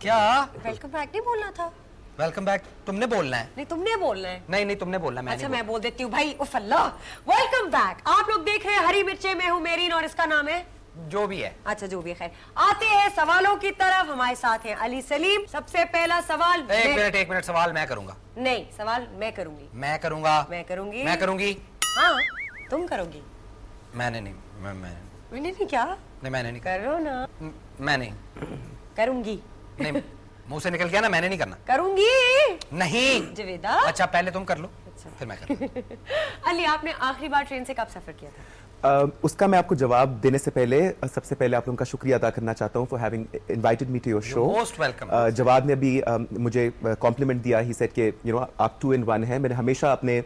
کیا welcome back نہیں بولنا تھا؟ ویلکم بیک تم نے بولنا ہے. نہیں تم نے بولنا ہے. نہیں تم نے بولنا ہے. اچھا میں بول دیتی ہوں بھائی. If Allah. Welcome back. آپ لوگ دیکھ رہے ہیں ہری مرچیں. میں ہوں میرین اور اس کا نام ہے جو بھی ہے. اچھا جو بھی ہے. خیر آتے ہیں سوالوں کی طرف. ہمارے ساتھ ہیں علی سلیم. سب سے پہلا سوال. ایک منٹ سوال میں کروں گا. نہیں سوال میں کروں گی. میں کروں گا. میں کروں گی. میں کروں گی. ہاں تم کرو گی. میں نے نہیں. میں نے نہیں. کیا نہیں میں نے نہیں. کرو نا. میں نہیں کروں گی. نہیں منہ سے نکل گیا نا. میں نے نہیں کرنا. کروں گی. نہیں جویدہ. اچھا پہلے تم کر لو پھر میں کروں. علی آپ نے آخری بار ٹرین سے کب سفر کیا تھا؟ اس کا میں آپ کو جواب دینے سے پہلے سب سے پہلے آپ لوگوں کا شکریہ ادا کرنا چاہتا ہوں for having invited me to your show. Most welcome. Jawad نے ابھی مجھے کمپلیمنٹ دیا. ہی سیڈ کہ یو نو آپ 2 in 1 ہیں. میں نے ہمیشہ اپنے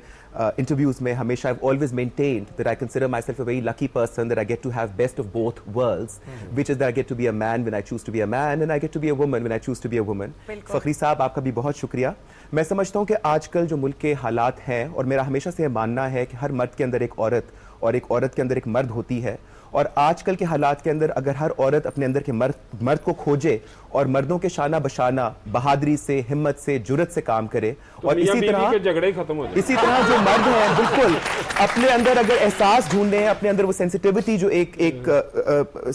interviews میں ہمیشہ I've always maintained that I consider myself a very lucky person that I get to have best of both worlds, which is that I get to be a man when I choose to be a man and I get to be a woman when I choose to be a woman. فخری صاحب آپ کا بھی بہت شکریہ. میں سمجھتا ہوں کہ آج کل جو ملک کے حالات ہیں اور میرا ہمیشہ سے یہ ماننا ہے کہ ہر مرد کے اندر ایک عورت اور ایک عورت کے اندر ایک مرد ہوتی ہے اور آج کل کے حالات کے اندر اگر ہر عورت اپنے اندر کے مرد کو کھوجے اور مردوں کے شانہ بشانہ بہادری سے ہمت سے جرت سے کام کرے اور اسی طرح جو مرد ہیں بالکل اپنے اندر اگر احساس ڈھونڈیں اپنے اندر وہ سینسٹیوٹی جو ایک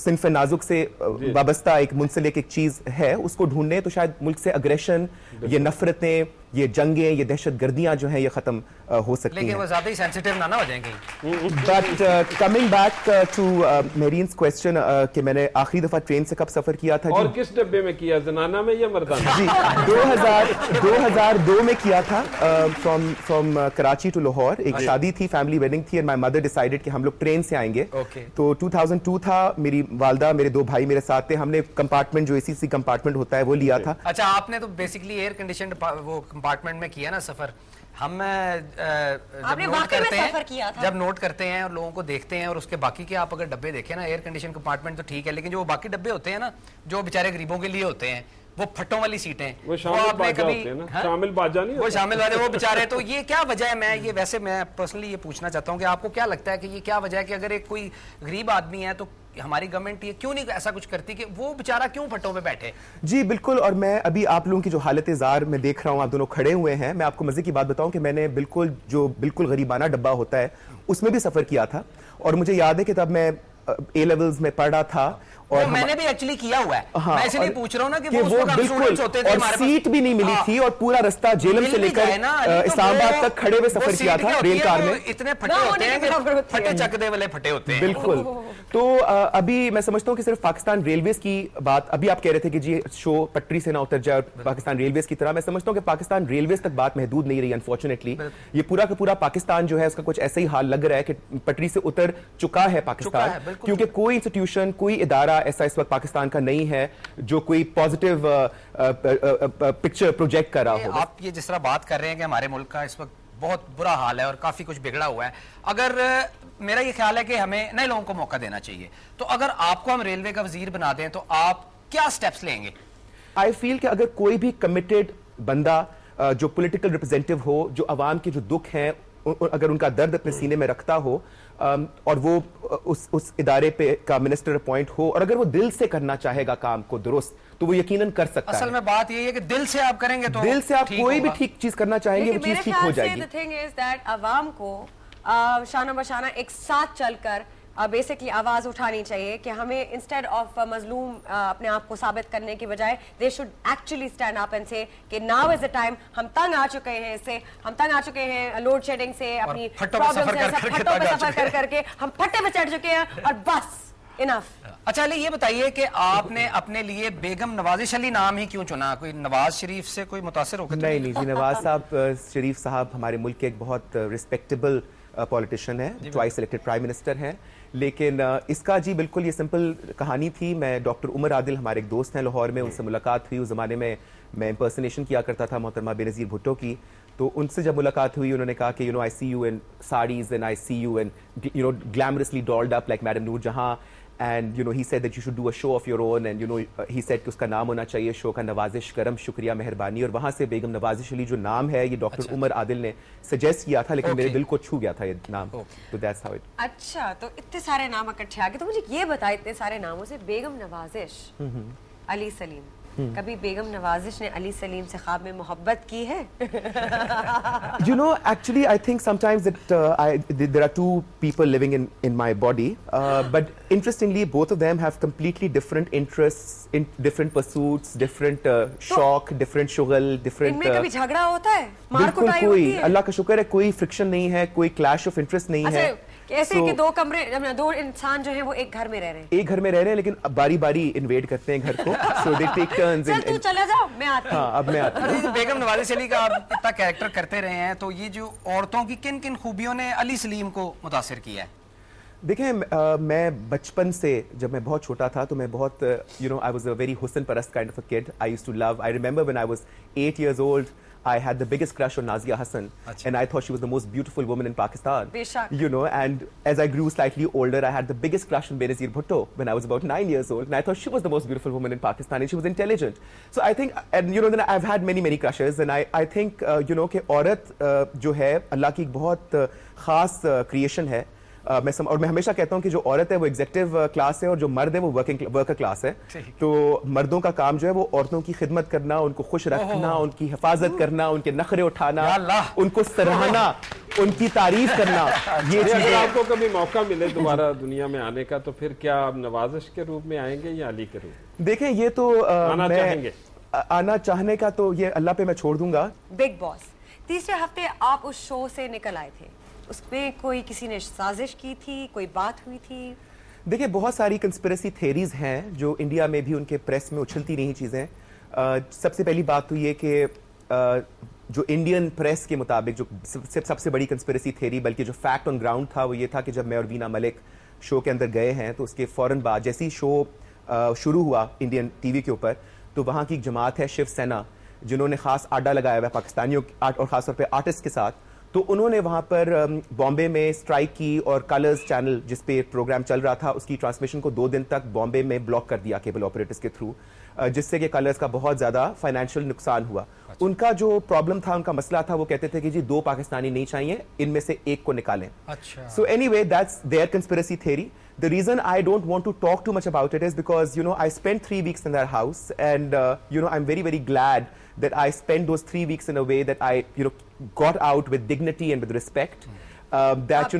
صنف نازک سے وابستہ ایک منسلک ایک چیز ہے اس کو ڈھونڈیں تو شاید ملک سے اگریشن یہ نفرتیں یہ جنگیں یہ دہشت گردیاں جو ہیں یہ ختم ہو سکتی ہیں. لیکن وہ زیادہ ہی سینسیٹیو نہ ہو جائیں گے. But coming back to Marine's question کہ میں نے آخری دفعہ ٹرین سے کب سفر کیا تھا اور کس ڈبے میں کیا زنانہ میں یا مردانہ؟ جی 2002 میں کیا تھا فرام کراچی ٹو لاہور. ایک شادی تھی فیملی ویڈنگ تھی اور مائی مدر ڈیسائیڈڈ کہ ہم لوگ ٹرین سے آئیں گے. تو 2002 تھا. میری والدہ میرے 2 بھائی میرے ساتھ تھے. ہم نے کمپارٹمنٹ جو اے سی کمپارٹمنٹ ہوتا ہے وہ لیا تھا. اچھا آپ نے تو بیسکلی ایئر کنڈیشنڈ وہ کمپارٹمنٹ میں کیا نا سفر. ہم جب نوٹ کرتے ہیں اور لوگوں کو دیکھتے ہیں اور اس کے باقی کے آپ اگر ڈبے دیکھیں نا ایئر کنڈیشن کمپارٹمنٹ تو ٹھیک ہے لیکن جو باقی ڈبے ہوتے ہیں نا جو بیچارے غریبوں کے لیے ہوتے ہیں وہ پھٹوں والی سیٹیں وہ شامل باجا نہیں وہ شامل والے وہ بیچارے. تو یہ کیا وجہ ہے؟ میں یہ ویسے میں پرسنلی یہ پوچھنا چاہتا ہوں کہ آپ کو کیا لگتا ہے کہ یہ کیا وجہ ہے کہ اگر ایک کوئی غریب آدمی ہے تو ہماری گورنمنٹ یہ کیوں نہیں ایسا کچھ کرتی کہ وہ بیچارہ کیوں پھٹوں پہ بیٹھے؟ جی بالکل. اور میں ابھی آپ لوگوں کی جو حالت زار میں دیکھ رہا ہوں آپ دونوں کھڑے ہوئے ہیں. میں آپ کو مزے کی بات بتاؤں کہ میں نے بالکل غریبانہ ڈبہ ہوتا ہے اس میں بھی سفر کیا تھا اور مجھے یاد ہے کہ تب میں اے لیولز میں پڑھ رہا تھا اور میں نے بھی ایکچولی کیا ہوا ہے. میں اس لیے پوچھ رہا ہوں نا کہ وہ بالکل اور سیٹ بھی نہیں ملی تھی اور پورا رستہ جیلم سے لے کر اسلام آباد تک کھڑے ہوئے سفر کیا تھا ریل کار میں. اتنے پھٹے ہوتے ہیں کہ پھٹے چکدے والے پھٹے ہوتے ہیں. بالکل. تو ابھی میں سمجھتا ہوں کہ صرف پاکستان ریلویز کی بات ابھی آپ کہہ رہے تھے کہ جی شو پٹری سے نہ اتر جائے پاکستان ریلویز کی طرح. میں سمجھتا ہوں کہ پاکستان ریلویز تک بات محدود نہیں رہی انفارچونیٹلی. یہ پورا کا پورا پاکستان جو ہے اس کا کچھ ایسا ہی حال لگ رہا ہے کہ پٹری سے اتر چکا ہے پاکستان کیونکہ کوئی انسٹیٹیوشن کوئی ادارہ ایسا اس وقت پاکستان کا نہیں ہے جو کوئی پازیٹیو پکچر پروجیکٹ کر رہا ہو. آپ یہ جس طرح بات کر رہے ہیں کہ ہمارے ملک کا اس وقت بہت برا حال ہے اور کافی کچھ بگڑا ہوا ہے. اگر میرا یہ خیال ہے کہ ہمیں نئے لوگوں کو موقع دینا چاہیے تو اگر آپ کو ہم ریلوے کا وزیر بنا دیں تو آپ کیا سٹیپس لیں گے؟ آئی فیل کہ اگر کوئی بھی کمیٹڈ بندہ جو پولیٹیکل ریپرزینٹیو ہو جو عوام کے جو دکھ ہیں اگر ان کا درد اپنے سینے میں رکھتا ہو اور وہ اس ادارے پہ کا منسٹر اپوائنٹ ہو اور اگر وہ دل سے کرنا چاہے گا کام کو درست تو وہ یقیناً کر سکتا ہے. اصل میں بات یہ ہے کہ دل سے آپ کریں گے تو دل سے آپ کوئی بھی ٹھیک چیز کرنا چاہیں گے وہ چیز ٹھیک ہو جائے گی. the thing is that عوام کو شانہ بشانہ ایک ساتھ چل کر بیسکلی آواز اٹھانی چاہیے کہ ہمیں انسٹیڈ آف مظلوم اپنے آپ کو ثابت کرنے کی بجائے they should actually stand up and سے کہ ناؤ از دا ٹائم. ہم تنگ آ چکے ہیں اس سے, ہم تنگ آ چکے ہیں لوڈ شیڈنگ سے, اپنی پرابلم سے, پھٹوں پہ سفر کر کے ہم پھٹے پہ چڑھ چکے ہیں اور بس انف. اچھا علی یہ بتائیے کہ آپ نے اپنے لیے بیگم نوازش علی نام ہی کیوں چنا؟ کوئی نواز شریف سے کوئی متاثر ہو کر؟ نہیں جی نواز صاحب شریف صاحب ہمارے ملک کے ایک بہت ریسپیکٹیبل پولیٹیشین ہے, ٹوائس الیکٹڈ پرائم منسٹر ہیں. لیکن اس کا جی بالکل یہ سمپل کہانی تھی. میں ڈاکٹر عمر عادل ہمارے ایک دوست ہیں لاہور میں, ان سے ملاقات ہوئی. اس زمانے میں امپرسنیشن کیا کرتا تھا محترمہ بینظیر بھٹو کی. تو ان سے جب ملاقات ہوئی انہوں نے کہا کہ I see you in saris and I see you and glamorously dolled up like madam Noor Jahan. And he said that you should do a show of your own and he said کہ اس کا نام ہونا چاہیے شو کا نوازش کرم شکریہ مہربانی. اور وہاں سے بیگم نوازش علی جو نام ہے یہ ڈاکٹر عمر عادل نے سجیسٹ کیا تھا لیکن میرے دل کو چھو گیا تھا یہ نام. تو دیٹس ہاؤ اٹ. اچھا تو اتنے سارے نام اکٹھے آ گئے تو مجھے یہ بتا اتنے سارے ناموں سے بیگم نوازش علی سلیم کبھی بیگم نوازش نے علی سلیم سے خواب میں محبت کی ہے؟ You know, actually, I think sometimes that there are two people living in my body, but interestingly, both of them have completely different interests, in different pursuits, different shock, different shughal, different. ان میں کبھی جھگڑا ہوتا ہے؟ مار بالکل کٹائی کوئی ہوتی ہے؟ اللہ کا شکر ہے کوئی فرکشن نہیں ہے, کوئی کلیش آف انٹرسٹ نہیں ہے. ایسے کہ دو انسان جو ہیں وہ ایک گھر میں رہ رہے ہیں, ایک گھر میں رہ رہے ہیں لیکن باری باری انویڈ کرتے ہیں گھر کو. So they take turns. چل تو چلا جاؤ, میں آتی ہوں. ہاں اب میں آتا ہوں. بیگم نوازش علی کا آپ اتنا کیریکٹر کرتے رہے ہیں, تو یہ جو عورتوں کی کن کن خوبیوں نے علی سلیم کو متاثر کیا ہے؟ دیکھیں میں بچپن سے جب میں بہت چھوٹا تھا تو میں بہت I was a very حسن پرست kind of a kid. I used to love, I remember when I was 8 years old, I had the biggest crush on Nazia Hassan, and I thought she was the most beautiful woman in Pakistan. And as I grew slightly older, I had the biggest crush on Benazir Bhutto when I was about 9 years old, and I thought she was the most beautiful woman in Pakistan, and she was intelligent. So I think, and then I've had many crushes, and I think کہ عورت جو ہے اللہ کی ایک بہت خاص creation ہے. اور میں ہمیشہ کہتا ہوں کہ جو عورت ہے وہ ایگزیکٹو کلاس ہے اور جو مرد ہے وہ ورکر کلاس ہے. تو مردوں کا کام جو ہے وہ عورتوں کی خدمت کرنا, ان کو خوش رکھنا, ان کی حفاظت کرنا, ان کے نخرے اٹھانا, ان کو سراہنا, ان کی تعریف کرنا. یہ اگر آپ کو کبھی موقع ملے دوبارہ دنیا میں آنے کا تو پھر کیا آپ نوازش کے روپ میں آئیں گے یا علی کے روپ میں؟ دیکھیں یہ تو آنا چاہنے کا تو یہ اللہ پہ میں چھوڑ دوں گا. بگ باس تیسرے ہفتے آپ اس شو سے نکل آئے تھے, اس میں کوئی کسی نے سازش کی تھی, کوئی بات ہوئی تھی؟ دیکھیں بہت ساری کنسپریسی تھیریز ہیں جو انڈیا میں بھی ان کے پریس میں اچھلتی رہی چیزیں. سب سے پہلی بات تو یہ کہ جو انڈین پریس کے مطابق جو سب سے بڑی کنسپریسی تھیری, بلکہ جو فیکٹ آن گراؤنڈ تھا, وہ یہ تھا کہ جب میں اور وینا ملک شو کے اندر گئے ہیں تو اس کے فوراً بعد جیسے ہی شو شروع ہوا انڈین ٹی وی کے اوپر, تو وہاں کی ایک جماعت ہے شیو سینا, جنہوں نے خاص اڈا لگایا ہوا ہے پاکستانیوں اور خاص طور پہ آرٹسٹ کے ساتھ. تو انہوں نے وہاں پر بامبے میں اسٹرائک کی اور کلرز چینل جس پہ پروگرام چل رہا تھا اس کی ٹرانسمیشن کو 2 دن تک بامبے میں بلاک کر دیا کیبل آپریٹرز کے تھرو, جس سے کہ کلرز کا بہت زیادہ فائنینشیل نقصان ہوا. ان کا جو پرابلم تھا, ان کا مسئلہ تھا, وہ کہتے تھے کہ جی 2 پاکستانی نہیں چاہیے, ان میں سے ایک کو نکالیں. So anyway that's their conspiracy theory. The reason I don't want to talk too much about it is because I spent 3 weeks in their house, and I'm very glad that I spent those 3 weeks in a way that I got out with dignity and with respect. That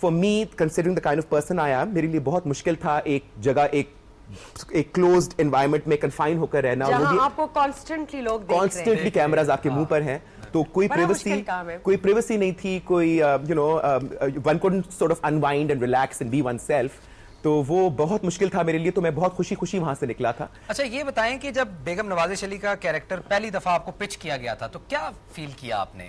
for me, considering the kind of person I am, میرے لیے بہت مشکل تھا ایک جگہ ایک closed environment میں confine ہو کر رہنا, جہاں آپ کو کانسٹنٹلی لوگ دیکھ رہے ہیں, کانسٹنٹلی کیمراز آپ کے منہ پر ہیں, تو کوئی پریویسی نہیں تھی, کوئی one couldn't sort of unwind and relax and be oneself. تو وہ بہت مشکل تھا میرے لیے, تو میں بہت خوشی وہاں سے نکلا تھا. اچھا یہ بتائیں کہ جب بیگم نوازش علی کا کیریکٹر پہلی دفعہ آپ کو پچ کیا گیا تھا تو کیا فیل کیا آپ نے؟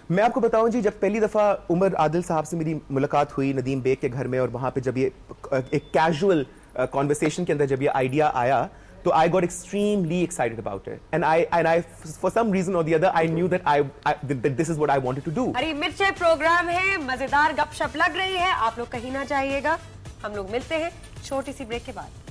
میں آپ کو بتاؤں جی, جب پہلی دفعہ عمر عادل صاحب سے میری ملاقات ہوئی ندیم بیگ کے گھر میں, اور وہاں پہ جب یہ ایک کیجول کانورسیشن کے اندر جب یہ آئیڈیا آیا, تو I got extremely excited about it, and I for some reason or the other I knew that this is what I wanted to do. ہری مرچیں پروگرام ہے, مزیدار گپ شپ لگ رہی ہے, آپ لوگ کہیں نہ جائیے گا. ہم لوگ ملتے ہیں چھوٹی سی بریک کے بعد.